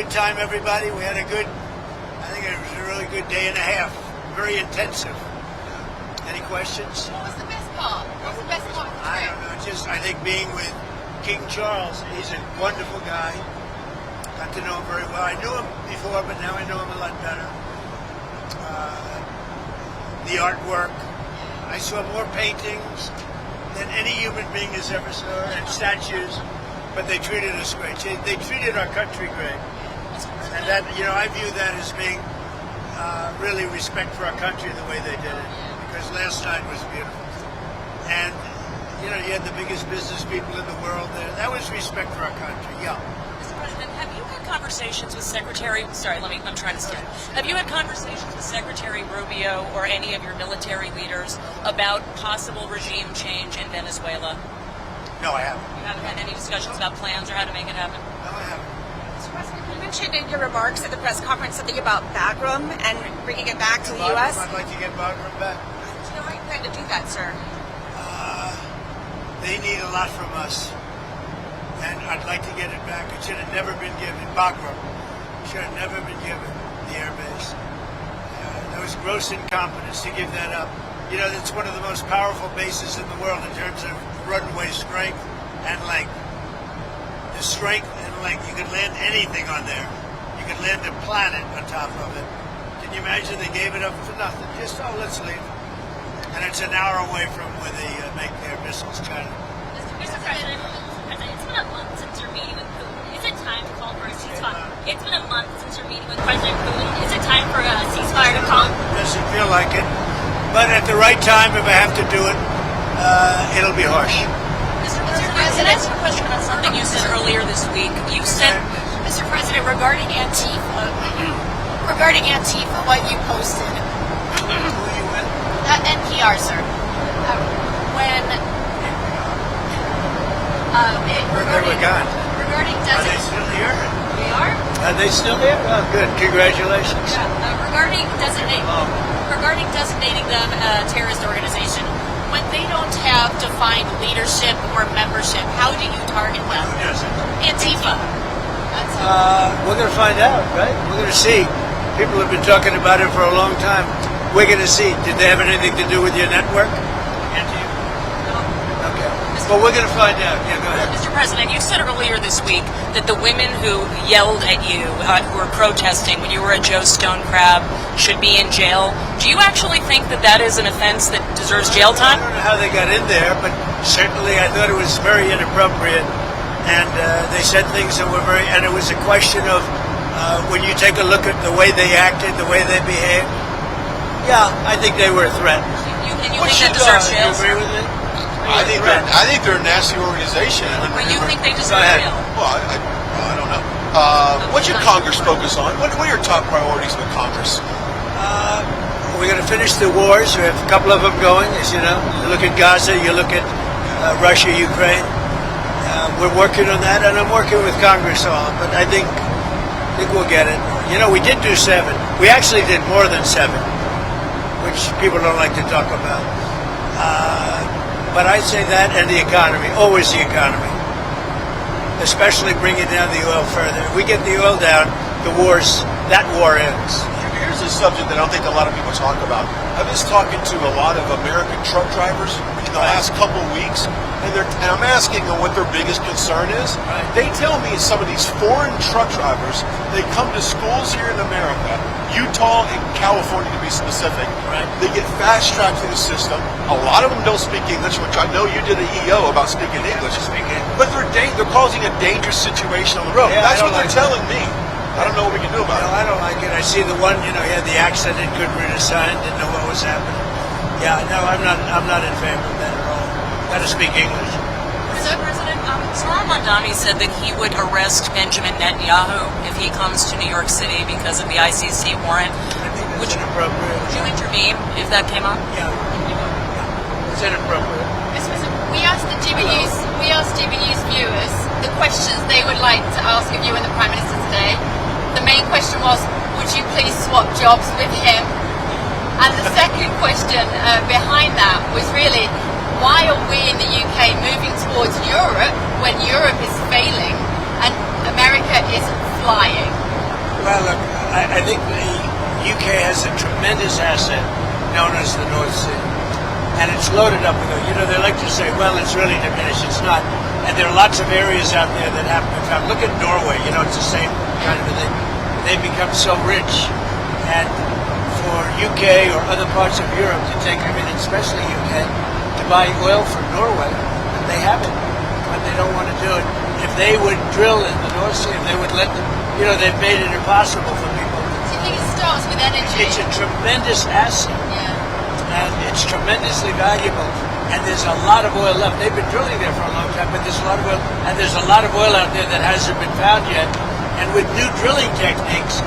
good time, everybody. We had I think it was a really good day and a half. Very intensive. Any questions? What was the best part? What was the best part of the I trip? don't know. I think being with King Charles. He's a wonderful guy. Got to know him very well. I knew him before, but now I know him a lot better. The artwork. I saw more paintings than any human being has ever saw, and statues. But they treated us great. They treated our country great. And that, I view that as being really respect for our country the way they did it. Because last night was beautiful. And, you had the biggest business people in the world there. That was respect for our country, yeah. Mr. President, have you had conversations with I'm trying to start. Have you had conversations with Secretary Rubio or any of your military leaders about possible regime change in Venezuela? No, I haven't. You haven't had any discussions about plans or how to make it happen? No, I haven't. Mr. President, you mentioned in your remarks at the press conference something about Bagram and bringing it back to the U.S. I'd like to get Bagram back. Do you know how you plan to do that, sir? They need a lot from us, and I'd like to get it back. It should have never been given. Bagram should have never been given the airbase. That was gross incompetence to give that up. It's one of the most powerful bases in the world in terms of runway strength and length. The strength and length. You could land anything on there. You could land a planet on top of it. Can you imagine they gave it up for nothing? Just, let's leave. And it's an hour away from where they make their missiles, China. Mr. President, it's been a month since you're meeting with Putin. Is it time to call for a ceasefire? It's been a month since you're meeting with President Putin. Is it time for a ceasefire to come? Doesn't feel like it. But at the right time, if I have to do it, it'll be harsh. Mr. President, a question about something you said earlier this week. You said, Mr. President, regarding Antifa, what you posted. Who are you with? NPR, sir. Regarding Are they still here? we are? Are they still here? Oh, good. Congratulations. Regarding designating them a terrorist organization, when they don't have defined leadership or membership, how do you target them? Who doesn't? Antifa. We're going to find out, right? We're going to see. People have been talking about it for a long time. We're going to see. Did they have anything to do with your network? Okay. Well, we're going to find out. Yeah, go ahead. Mr. President, you said earlier this week that the women who yelled at you, who were protesting when you were at Joe Stone Crab, should be in jail. Do you actually think that that is an offense that deserves jail time? I don't know how they got in there, but certainly I thought it was very inappropriate. And they said things that were and it was a question of when you take a look at the way they acted, the way they behaved. Yeah, I think they were a threat. You think that deserves jail? You agree with me? I think they're a nasty organization. Or you think they deserve jail? Well, I don't know. What should Congress focus on? What are your top priorities with Congress? We're going to finish the wars. We have a couple of them going, as you know. You look at Gaza, you look at Russia, Ukraine. We're working on that, and I'm working with Congress on. But I think we'll get it. We did do 7. We actually did more than 7, which people don't like to talk about. But I say that and the economy, always the economy. Especially bringing down the oil further. If we get the oil down, that war ends. Here's a subject that I don't think a lot of people talk about. I've been talking to a lot of American truck drivers in the last couple of weeks, and I'm asking them what their biggest concern is. Right. They tell me some of these foreign truck drivers, they come to schools here in America, Utah and California to be specific. Right. They get fast-tracked through the system. A lot of them don't speak English, which I know you did an EO about speaking English. But they're causing a dangerous situation on the road. Yeah, That's what they're like telling me. I don't know what we can do about it. I don't like it. I see the one, he had the accident, couldn't read a sign, didn't know what was happening. Yeah, no, I'm not in favor of that at all. Got to speak English. So, President, Salam Mandani said that he would arrest Benjamin Netanyahu if he comes to New York City because of the ICC warrant. I think that's inappropriate. Would you intervene if that came up? Yeah. It's inappropriate. We asked GBNews viewers the questions they would like to ask of you and the Prime Minister today. The main question was, would you please swap jobs with him? And the second question behind that was really, why are we in the UK moving towards Europe when Europe is failing and America is flying? Well, look, I think the UK has a tremendous asset known as the North Sea. And it's loaded up with, they like to say, well, it's really diminished. It's not. And there are lots of areas out there that haven't been found. Look at Norway, it's the same kind of a thing. They've become so rich. And for UK or other parts of Europe to take, especially UK, to buy oil from Norway, they haven't. But they don't want to do it. If they would drill in the North Sea, if they would let them, they've made it impossible for people. Do you think it starts with energy? It's a tremendous asset. Yeah. And it's tremendously valuable. And there's a lot of oil left. They've been drilling there for a long time, but there's a lot of oil. And there's a lot of oil out there that hasn't been found yet. And with new drilling techniques,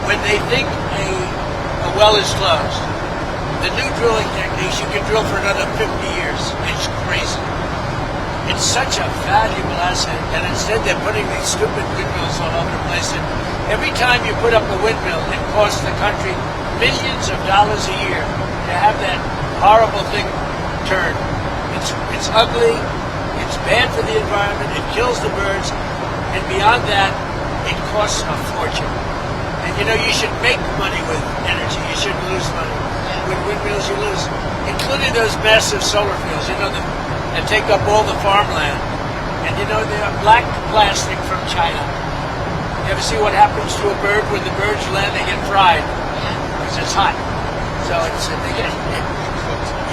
when they think a well is closed, the new drilling techniques, you can drill for another 50 years. It's crazy. It's such a valuable asset. And instead they're putting these stupid windmills all over the place. And every time you put up a windmill, it costs the country millions of dollars a year to have that horrible thing turn. It's ugly, it's bad for the environment, it kills the birds, and beyond that, it costs a fortune. And you should make money with energy, you shouldn't lose money. With windmills you lose, including those massive solar fields, that take up all the farmland. And they're black plastic from China. You ever see what happens to a bird when the birds land? They get fried, because it's hot. So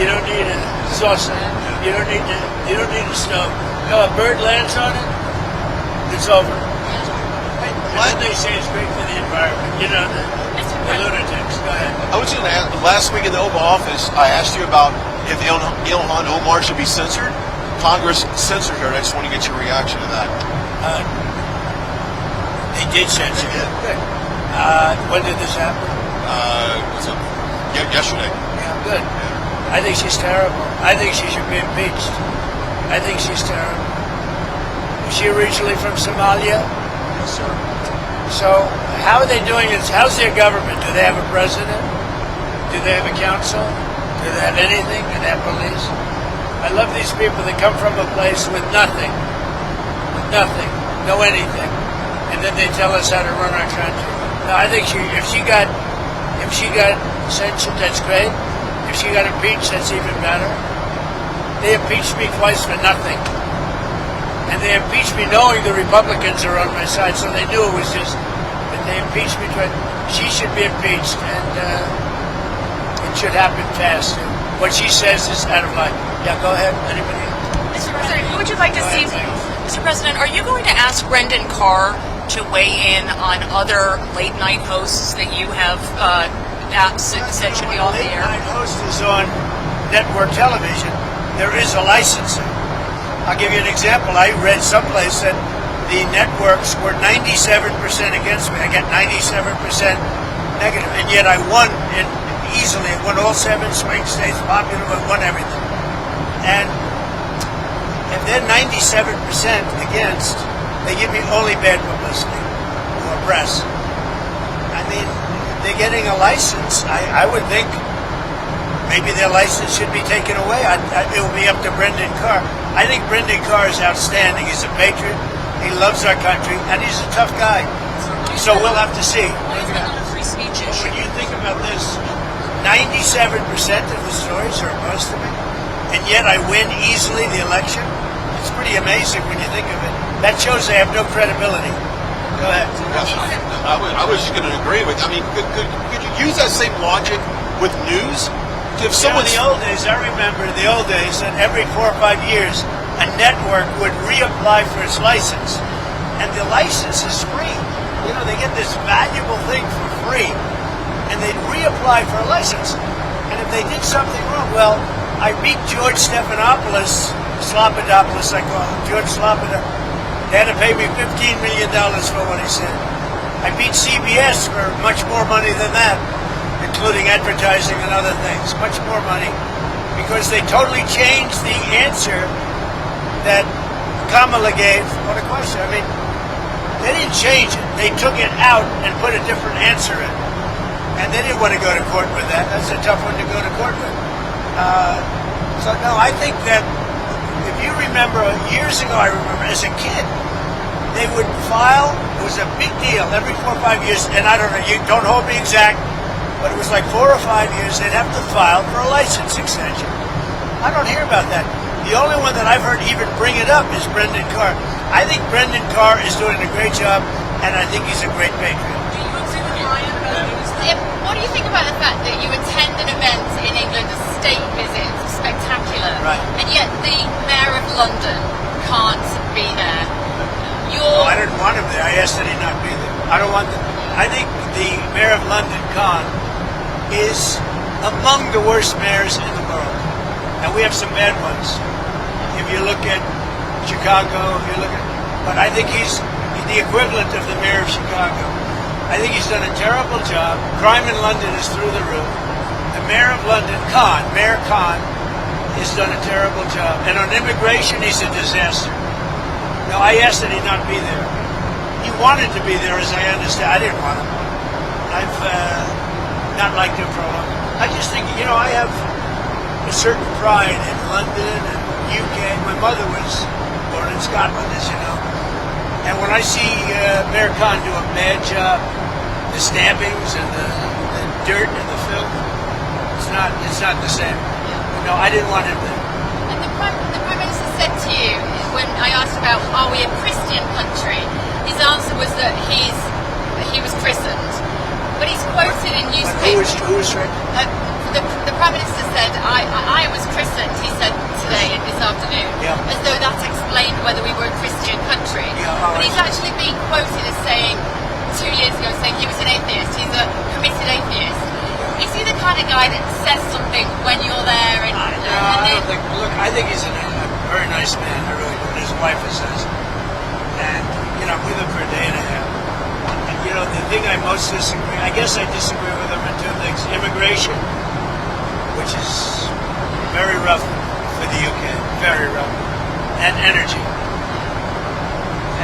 you don't need a saucer. You don't need a stove. No, a bird lands on it, it's over. What they say is great for the environment. The lunatics. Go ahead. I was going to ask, last week in the Oval Office, I asked you about if Ilhan Omar should be censored. Congress censored her, and I just want to get your reaction to that. They did censor her. Good. When did this happen? Yesterday. Yeah, good. I think she's terrible. I think she should be impeached. I think she's terrible. Is she originally from Somalia? Yes, sir. So how are they doing this? How's their government? Do they have a president? Do they have a council? Do they have anything? Do they have police? I love these people that come from a place with nothing, no anything, and then they tell us how to run our country. No, I think if she got censured, that's great. If she got impeached, that's even better. They impeached me twice for nothing. And they impeached me knowing the Republicans are on my side, so they knew it was just, but they impeached me twice. She should be impeached, and it should happen fast. What she says is out of line. Yeah, go ahead. Anybody else? Mr. President, who would you like to see? Mr. President, are you going to ask Brendan Carr to weigh in on other late night hosts that you have said should be off the air? Late night host is on network television. There is a licensing. I'll give you an example. I read someplace that the networks were 97% against me. I got 97% negative, and yet I won easily. I won all 7 swing states, popular, but won everything. And if they're 97% against, they give me only bad publicity or press. I mean, they're getting a license. I would think maybe their license should be taken away. It will be up to Brendan Carr. I think Brendan Carr is outstanding. He's a patriot. He loves our country, and he's a tough guy. So we'll have to see. What is that on a free speech issue? When you think about this, 97% of the stories are opposed to me, and yet I win easily the election. It's pretty amazing when you think of it. That shows they have no credibility. Go ahead. I was just going to agree with. I mean, could you use that same logic with news? If someone in the old days, I remember the old days that every 4 or 5 years, a network would reapply for its license, and the license is free. They get this valuable thing for free, and they'd reapply for a license. And if they did something wrong, well, I beat George Stephanopoulos, Slopadopoulos, I call him, George Slopadopoulos. They had to pay me $15 million for what he said. I beat CBS for much more money than that, including advertising and other things, much more money, because they totally changed the answer that Kamala gave on a question. I mean, they didn't change it. They took it out and put a different answer in. And they didn't want to go to court with that. That's a tough one to go to court with. So, no, I think that if you remember, years ago, I remember as a kid, they would file. It was a big deal every 4 or 5 years, and I don't know. You don't hold me exact, but it was like 4 or 5 years. They'd have to file for a license extension. I don't hear about that. The only one that I've heard even bring it up is Brendan Carr. I think Brendan Carr is doing a great job, and I think he's a great patriot. What do you think about the fact that you attend an event in England, a state visit, spectacular, Right. and yet the Mayor of London can't be there? Oh, I didn't want him there. I asked that he not be there. I don't want them. I think the Mayor of London, Khan, is among the worst mayors in the world. And we have some bad ones. If you look at Chicago, if you look at... But I think he's the equivalent of the Mayor of Chicago. I think he's done a terrible job. Crime in London is through the roof. The Mayor of London, Khan, Mayor Khan, has done a terrible job. And on immigration, he's a disaster. No, I asked that he not be there. He wanted to be there, as I understand. I didn't want him. I've not liked him for a long time. I just think, I have a certain pride in London and UK. My mother was born in Scotland, as you know. And when I see Mayor Khan do a bad job, the stabbings and the dirt and the filth, it's not the same. No, I didn't want him there. And the Prime Minister said to you, when I asked about, are we a Christian country, his answer was that he was christened. But he's quoted in newspapers. Who was right? The Prime Minister said, I was christened, he said today, this afternoon, as though that explained whether we were a Christian country. But he's actually been quoted as saying, 2 years ago, saying he was an atheist, he's a committed atheist. Is he the kind of guy that says something when you're there? I don't think, look, I think he's a very nice man, I really do, and his wife says. And, I'm with him for a day and a half. And, the thing I most disagree, I guess I disagree with him on two things. Immigration, which is very rough for the UK, very rough, and energy.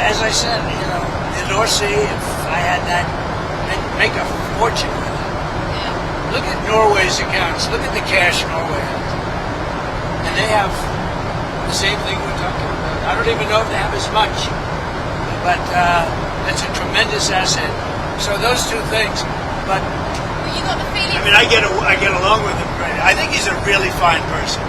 As I said, the North Sea, if I had that, I'd make a fortune with it. Look at Norway's accounts. Look at the cash Norway has. And they have the same thing we're talking about. I don't even know if they have as much, but that's a tremendous asset. So those two things. But you got the feeling. I get along with him great. I think he's a really fine person.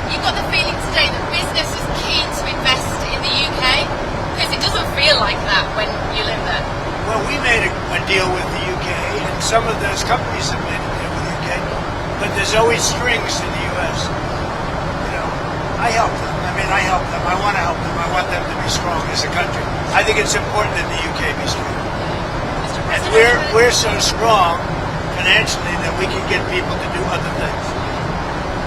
You got the feeling today that business is keen to invest in the UK, because it doesn't feel like that when you live there. Well, we made a deal with the UK, and some of those companies have made a deal with the UK, but there's always strings to the US. I help them. I help them. I want to help them. I want them to be strong as a country. I think it's important that the UK be strong. And we're so strong financially that we can get people to do other things.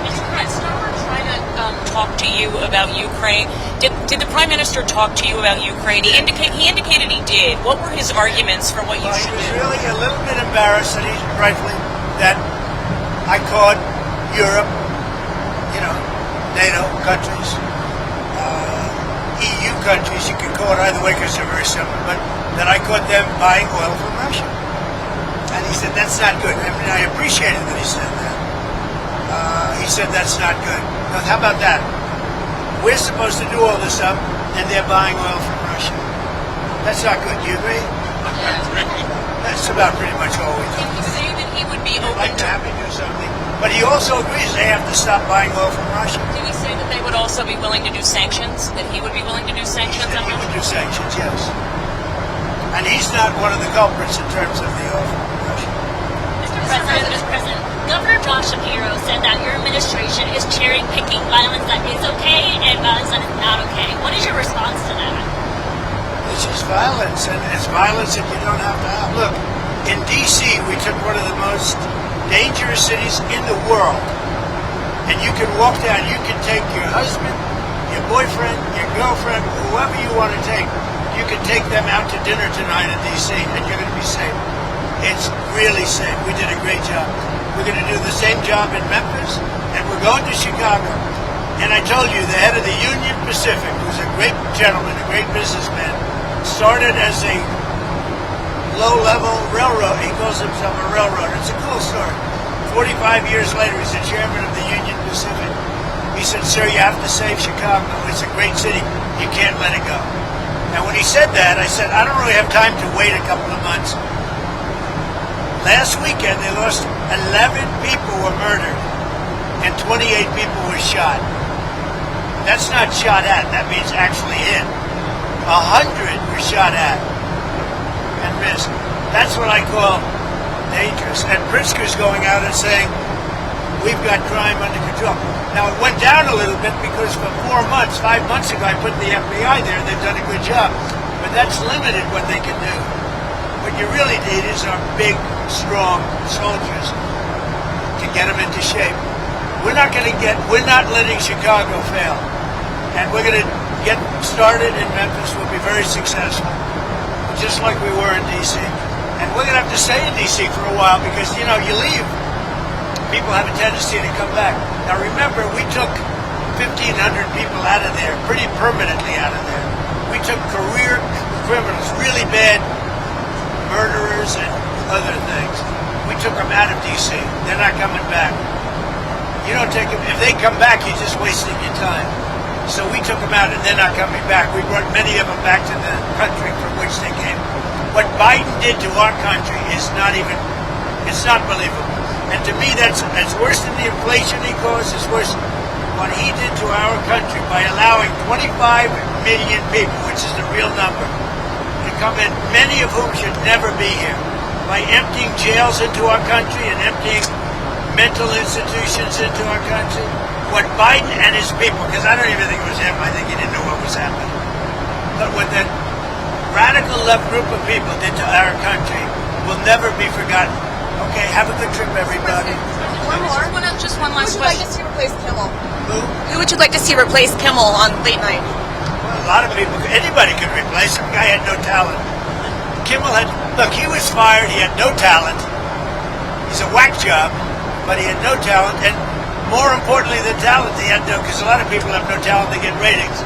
Mr. President, we're trying to talk to you about Ukraine. Did the Prime Minister talk to you about Ukraine? He indicated he did. What were his arguments for what you should do? He was really a little bit embarrassed that that I called Europe, NATO countries, EU countries, you can call it either way because they're very similar, but that I caught them buying oil from Russia. And he said, that's not good. I appreciated that he said that. He said, that's not good. Now, how about that? We're supposed to do all this stuff, and they're buying oil from Russia. That's not good. Do you agree? That's about pretty much all we do. Did he say that he would be open I'd be to... happy to do something. But he also agrees they have to stop buying oil from Russia. Did he say that they would also be willing to do sanctions? That he would be willing to do sanctions? That he would do sanctions, yes. And he's not one of the culprits in terms of the oil from Russia. Mr. President, Governor Josh Shapiro said that your administration is cherry-picking violence that is okay and violence that is not okay. What is your response to that? It's just violence, and it's violence that you don't have to have. Look, in D.C., we took one of the most dangerous cities in the world, and you can walk down, you can take your husband, your boyfriend, your girlfriend, whoever you want to take, you can take them out to dinner tonight in D.C., and you're going to be safe. It's really safe. We did a great job. We're going to do the same job in Memphis, and we're going to Chicago. And I told you, the head of the Union Pacific, who's a great gentleman, a great businessman, started as a low-level railroad. He calls himself a railroader. It's a cool story. 45 years later, he's the chairman of the Union Pacific. He said, sir, you have to save Chicago. It's a great city. You can't let it go. And when he said that, I said, I don't really have time to wait a couple of months. Last weekend, they lost 11 people were murdered and 28 people were shot. That's not shot at. That means actually hit. 100 were shot at and missed. That's what I call dangerous. And Pritzker's going out and saying, we've got crime under control. Now, it went down a little bit because for 5 months ago, I put the FBI there. They've done a good job. But that's limited what they can do. What you really need is our big, strong soldiers to get them into shape. We're not letting Chicago fail. And we're going to get started in Memphis. We'll be very successful, just like we were in D.C. And we're going to have to stay in D.C. for a while because, you leave. People have a tendency to come back. Now remember, we took 1,500 people out of there, pretty permanently out of there. We took career criminals, really bad murderers and other things. We took them out of D.C. They're not coming back. You don't take them. If they come back, you're just wasting your time. So we took them out and they're not coming back. We brought many of them back to the country from which they came. What Biden did to our country is it's not believable. And to me, that's worse than the inflation he caused. It's worse what he did to our country by allowing 25 million people, which is the real number, to come in, many of whom should never be here, by emptying jails into our country and emptying mental institutions into our country. What Biden and his people, because I don't even think it was him, I think he didn't know what was happening, but what that radical left group of people did to our country will never be forgotten. Okay, have a good trip, everybody. One more. Just one Who would last you like to question. see replace Kimmel? Who? Who would you like to see replace Kimmel on late night? Well, a lot of people, anybody could replace him. The guy had no talent. Kimmel he was fired, he had no talent. He's a whack job, but he had no talent. And more importantly than talent, he had no, because a lot of people have no talent, they get ratings.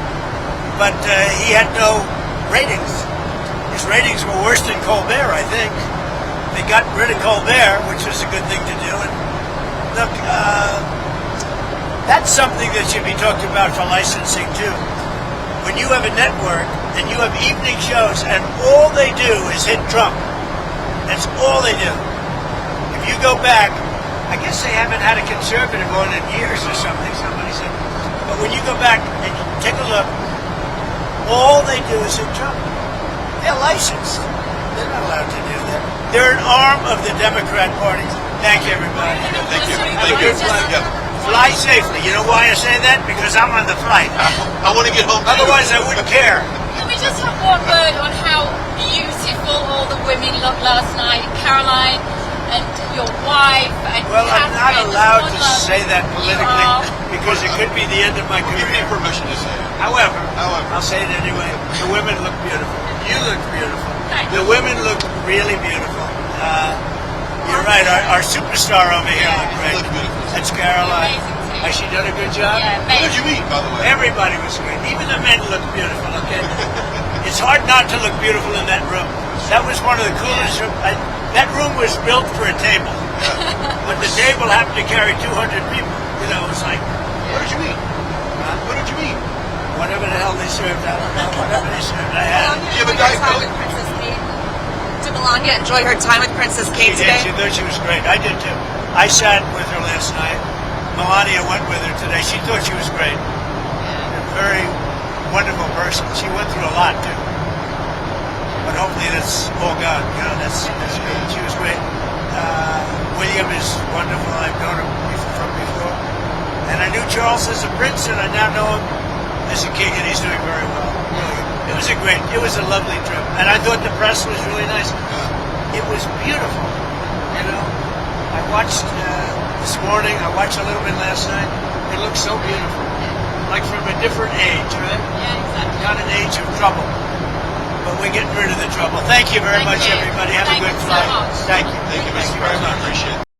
But he had no ratings. His ratings were worse than Colbert, I think. They got rid of Colbert, which was a good thing to do. And look, that's something that should be talked about for licensing too. When you have a network and you have evening shows and all they do is hit Trump, that's all they do. If you go back, I guess they haven't had a conservative on in years or something, somebody said. But when you go back and you take a look, all they do is hit Trump. They're licensed. They're not allowed to do that. They're an arm of the Democrat Party. Thank you, everybody. Thank you. Have a good flight. Fly safely. You know why I say that? Because I'm on the flight. I want to get home. Otherwise, I wouldn't care. Can we just have one word on how beautiful all the women looked last night? Caroline and your wife and Well, I'm not Catherine, allowed just to one love. say that You politically are. because it could be the end of my Give me career. permission to say it. However, However. I'll say it anyway. The women look beautiful. You look beautiful. Thank The women look really beautiful. You're right. Our superstar over here looked great. Look beautiful. That's Caroline. Amazing too. Has she done a good job? Yeah, What did amazing. you eat, by the way? Everybody was great. Even the men looked beautiful. Okay. It's hard not to look beautiful in that room. That was one of the coolest rooms. That room was built for a table, but the table happened to carry 200 people. You know, it was like What did you eat? What did you eat? whatever the hell they served. I don't know. Whatever they served, I had. You have a Diet time Coke? with Princess Kate. Did Melania enjoy her time with Princess Kate She did. today? She thought she was great. I did too. I sat with her last night. Melania went with her today. She thought she was great. A very wonderful person. She went through a lot too. But hopefully that's all gone. You know, that's good. She was great. William is wonderful. I've known him from before. And I knew Charles as a prince, and I now know him as a king, and he's doing very well. Really. It was a lovely trip. And I thought the press was really nice. It was beautiful. You know, I watched this morning. I watched a little bit last night. It looks so beautiful, like from a different age, right? Yeah, exactly. Not an age of trouble, but we're getting rid of the trouble. Thank you very Thank much, you. everybody. Have Thank a good you so flight. much. Thank you. Thank you, Mr. very President. I much. appreciate it.